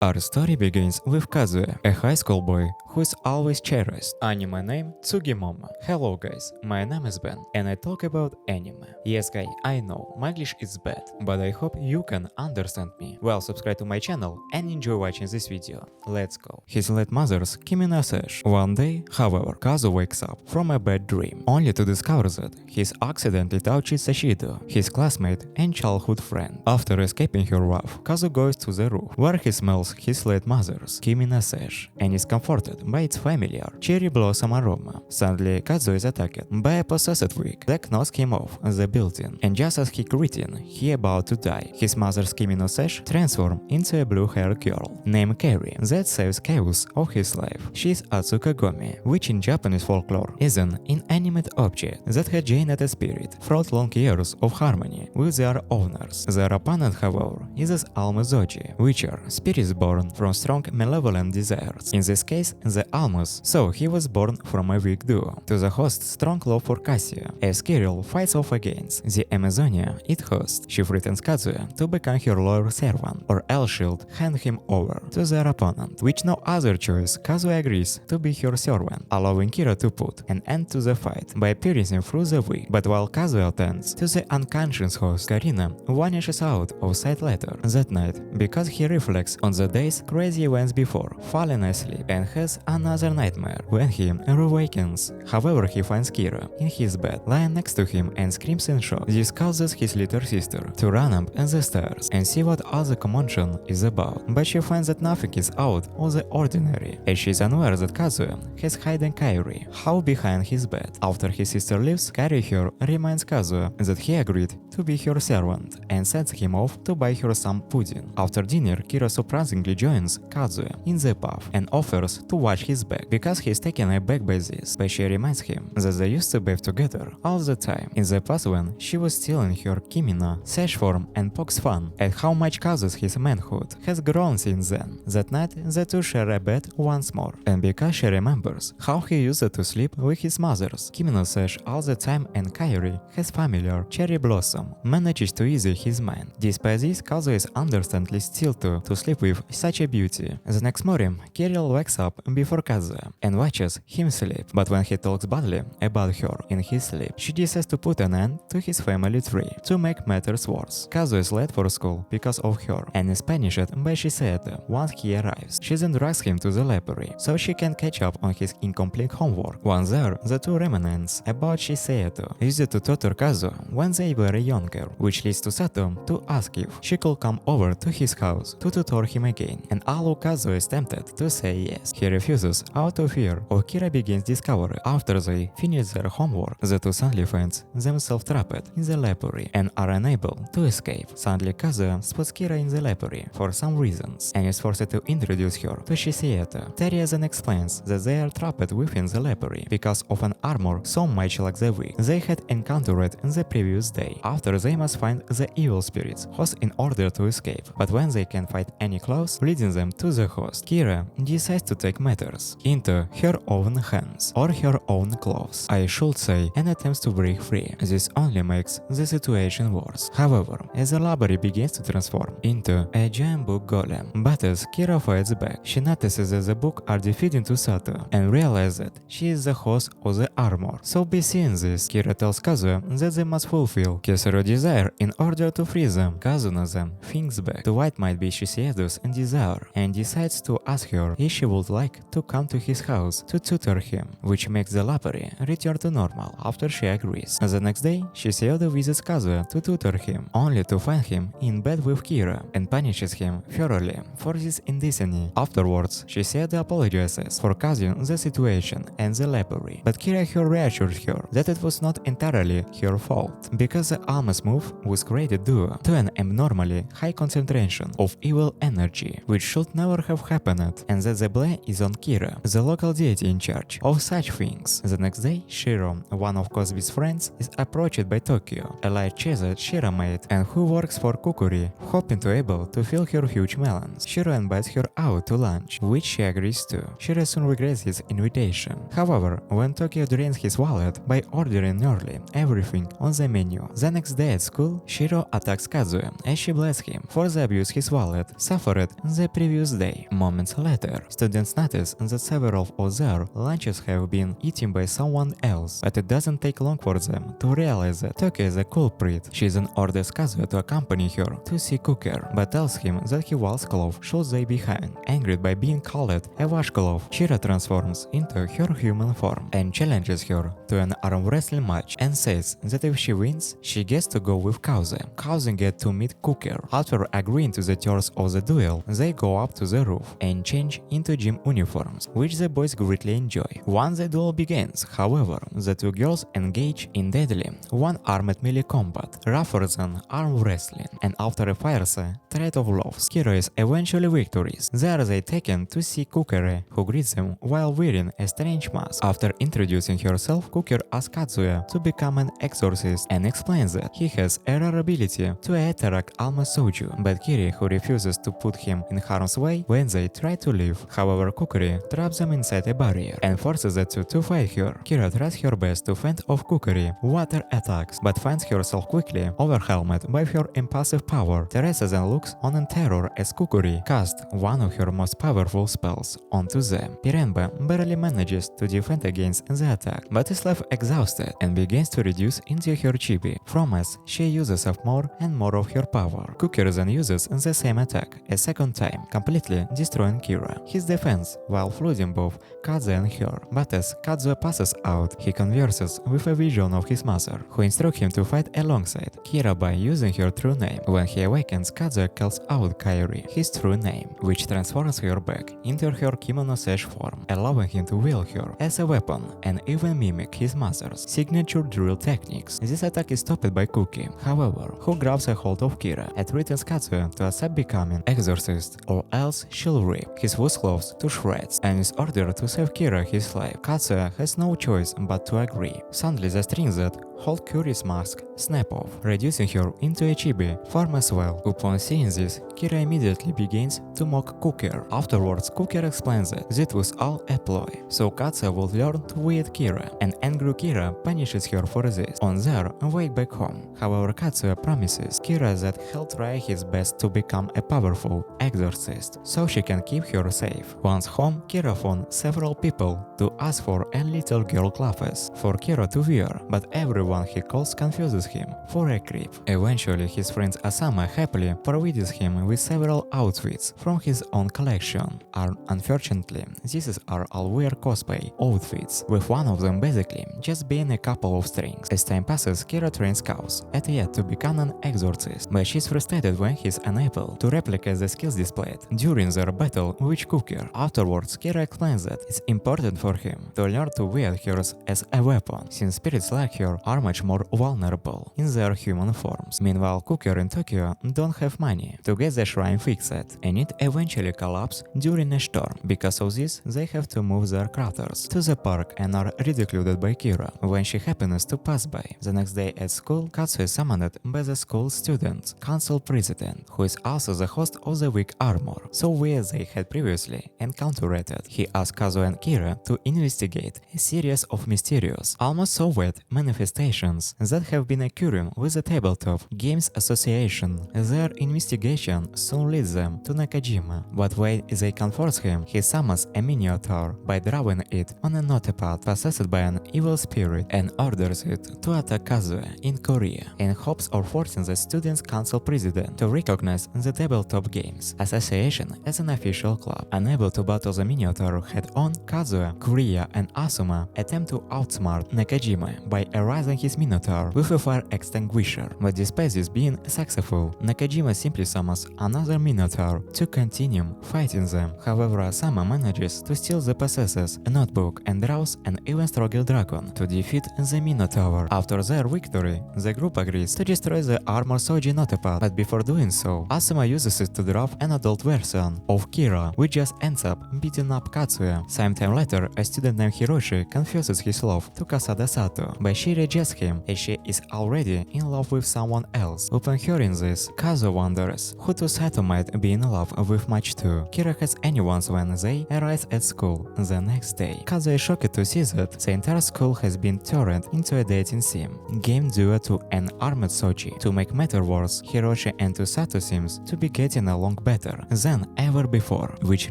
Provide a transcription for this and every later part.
Our story begins with Kazuya, a high school boy who is always cherished. Anime name Tsugimoma. Hello guys, my name is Ben and I talk about anime. Yes guy, I know, my English is bad, but I hope you can understand me. Well, subscribe to my channel and enjoy watching this video. Let's go. His late mother's Kimi no Sesh. One day, however, Kazu wakes up from a bad dream, only to discover that he's accidentally touched Sashido, his classmate and childhood friend. After escaping her wrath, Kazu goes to the roof, where he smells his late mother's Kimi no Sesh and is comforted by its familiar cherry blossom aroma. Suddenly, Kazu is attacked by a possessed wig that knocks him off the building, and just as he greeting, he about to die. His mother's Kimi no Sesh transforms into a blue-haired girl named Kari that saves chaos of his life. She is Atsukagami, which in Japanese folklore is an inanimate object that had gained a spirit throughout long years of harmony with their owners. Their opponent, however, is as Almazoji, which are spirits born from strong malevolent desires. In this case, the Almas, so he was born from a weak duo. To the host's strong love for Cassia, as Kirill fights off against the Amazonia it hosts, she threatens Kazuya to become her loyal servant, or else she'll hand him over to their opponent. With no other choice, Kazuya agrees to be her servant, allowing Kira to put an end to the fight by piercing through the wig. But while Kazuya attends to the unconscious host, Karina vanishes out of sight later that night because he reflects on the day's crazy events before falling asleep and has another nightmare when he reawakens. However, he finds Kira in his bed, lying next to him, and screams in shock. This causes his little sister to run up the stairs and see what all the commotion is about, but she finds that nothing is out of the ordinary, as she is unaware that Kazuya has hidden Kairi half behind his bed. After his sister leaves, Kairi here reminds Kazuya that he agreed to be her servant and sends him off to buy her some pudding. After dinner, Kira surprisingly joins Kazuya in the pub and offers to watch his back because he is taken aback by this, but she reminds him that they used to bathe together all the time in the past when she was still in her Kimi no Sesh form, and pokes fun at how much Kazu's his manhood has grown since then. That night, the two share a bed once more, and because she remembers how he used to sleep with his mother's Kimi no Sesh all the time, and Kairi, his familiar cherry blossom, manages to ease his mind. Despite this, Kazu is understandably still to sleep with such a beauty. The next morning, Kirill wakes up before Kazuya and watches him sleep, but when he talks badly about her in his sleep, she decides to put an end to his family tree. To make matters worse, Kazu is late for school because of her and is punished by Shiseido once he arrives. She then drags him to the library so she can catch up on his incomplete homework. Once there, the two reminisce about Shiseido used to torture Kazu when they were younger, which leads to Sato to ask if she could come over to his house to tutor him again, and although Kazu is tempted to say yes, he refuses out of fear of Kira begins discovery. After they finish their homework, the two suddenly find themselves trapped in the library and are unable to escape. Suddenly Kazu spots Kira in the library for some reasons and is forced to introduce her to Shiseido. Teria then explains that they are trapped within the library because of an armor so much like the wig they had encountered the previous day. After they must find the evil spirits host in order to escape, but when they can't find any clues leading them to the host, Kira decides to take matters into her own hands, or her own claws, I should say, and attempts to break free. This only makes the situation worse. However, as the library begins to transform into a giant book golem, but as Kira fights back, she notices that the books are defeating to Sato and realizes that she is the host of the armor. So by seeing this, Kira tells Kazuya that they must fulfill Kesero desire in order to free them. Kazuya then thinks back to what might be Shiseido's desire and decides to ask her if she would like to come to his house to tutor him, which makes the library return to normal after she agrees. The next day, Shiseido visits Kazuya to tutor him, only to find him in bed with Kira and punishes him thoroughly for this indecency. Afterwards, Shiseido apologizes for causing the situation and the library, but Kira here reassures her that it was not entirely her fault, because the Alma's move was created due to an abnormally high concentration of evil energy, which should never have happened, and that the blame is on Kira, the local deity in charge of such things. The next day, Shiro, one of Kozumi's friends, is approached by Tokyo, a light chaser Shiro made and who works for Kukuri, hoping to able to fill her huge melons. Shiro invites her out to lunch, which she agrees to. Shiro soon regrets his invitation. However, when Tokyo drains his wallet by ordering nearly everything on the menu. The next day at school, Shiro attacks Kazuya as she blasts him for the abuse his wallet suffered the previous day. Moments later, students notice that several of their lunches have been eaten by someone else, but it doesn't take long for them to realize that Toki is a culprit. She then orders Kazuya to accompany her to see Cooker, but tells him that he washcloth should stay behind. Angered by being called a washcloth, Shiro transforms into her human form and challenges her to an arm wrestling match and says that if she wins, she gets to go with Kazuya. Kazuya gets to meet Cooker. After agreeing to the terms of the duel, they go up to the roof and change into gym uniforms, which the boys greatly enjoy. Once the duel begins, however, the two girls engage in deadly one-armed melee combat, rougher than arm wrestling, and after a fierce threat of loves, Kira is eventually victorious. There they taken to see Cooker, who greets them while wearing a strange mask. After introducing herself, Cooker asks Kazuya to become an exorcist and explains that he has a rare ability to attract alma soju, but Kiri, who refuses to put him in harm's way when they try to leave. However, Kukuri traps them inside a barrier and forces the two to fight her. Kira tries her best to fend off Kukuri water attacks, but finds herself quickly overwhelmed by her impulsive power. Teresa then looks on in terror as Kukuri casts one of her most powerful spells onto them. Pirenba barely manages to defend against the attack, but is left exhausted and begins to reduce into her chibi, from as she uses up more and more of her power. Cooker then uses the same attack a second time, completely destroying Kira. His defense, while flooding both Kazuya and her, but as Kazuya passes out, he converses with a vision of his mother, who instructs him to fight alongside Kira by using her true name. When he awakens, Kazuya calls out Kairi, his true name, which transforms her back into her kimono-sash form, allowing him to wield her as a weapon and even mimic his mother's signature drill techniques. This attack is stopped by Cookie, however, who grabs a hold of Kira and threatens Kazuya to accept becoming exorcist or else she'll rip his washcloths to shreds and is ordered to save Kira his life. Kazuya has no choice but to agree. Suddenly the strings that hold Kiri's mask snap off, reducing her into a chibi form as well. Upon seeing this, Kira immediately begins to mock Cooker. Afterwards, Cooker explains that it was all a ploy, so Kazuya will learn to wield Kira, and angry Kira punishes her for this on their way back home. However, Kazuya promises Kira that he'll try his best to become a powerful exorcist, so she can keep her safe. Once home, Kira found several people to ask for a little girl clothes for Kira to wear, but everyone he calls confuses him for a creep. Eventually, his friend Asama happily provides him with several outfits from his own collection. Unfortunately, these are all weird cosplay outfits, with one of them basically just being a couple of strings. As time passes, Kira trains Chaos at yet to become an exorcist, but she's frustrated when he's unable to replicate the skills displayed during their battle with Cooker. Afterwards, Kira explains that it's important for him to learn to wield hers as a weapon, since spirits like her are much more vulnerable in their human forms. Meanwhile, Cooker and Tokyo don't have money to get the shrine fixed, and it eventually collapses during a storm. Because of this, they have to move their crafters to the park and are ridiculed by Kira when she happens to pass by. The next day at school, Katsu is summoned by the school student council president, who is also the host of the week armor, so where they had previously encountered. He asks Kazuya and Kira to investigate a series of mysterious, almost so wet manifestations that have been occurring with the Tabletop Games Association. Their investigation soon leads them to Nakajima, but when they confront him, he summons a minotaur by drawing it on a notepad possessed by an evil spirit and orders it to attack Kazuya in Korea, in hopes of forcing the Students' Council president to recognize the Tabletop Games Association as an official club. Unable to battle the minotaur head-on, Kazuya, Kuria, and Asuma attempt to outsmart Nakajima by erasing his minotaur with a fire extinguisher, but despite this being successful, Nakajima simply summons another minotaur to continue fighting them. However, Asama manages to steal the possessor's notebook and draws an even stronger dragon to defeat the minotaur. After their victory, the group agrees to destroy the armor Soji notepad, but before doing so, Asuma uses it to draft an adult version of Kira, which just ends up beating up Katsuya. Sometime later, a student named Hiroshi confuses his love to Kasada Sato, but she rejects suggests him as she is already in love with someone else. Upon hearing this, Kazuo wonders who Sato might be in love with much too. Kira has anyone's when they arrive at school the next day. Kazuo is shocked to see that the entire school has been turned into a dating sim. Game due to an armed Sochi. To make matter worse, Hiroshi and Sato seems to be getting along better than ever before, which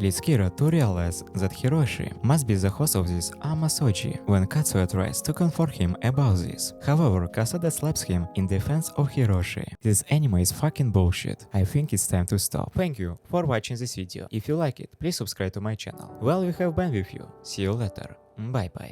leads Kira to realize that Hiroshi must be the host of this Ama Sochi when Katsuya tries to confront him about this. However, Kasada slaps him in defense of Hiroshi. This anime is fucking bullshit. I think it's time to stop. Thank you for watching this video. If you like it, please subscribe to my channel. Well, we have been with you. See you later. Bye bye.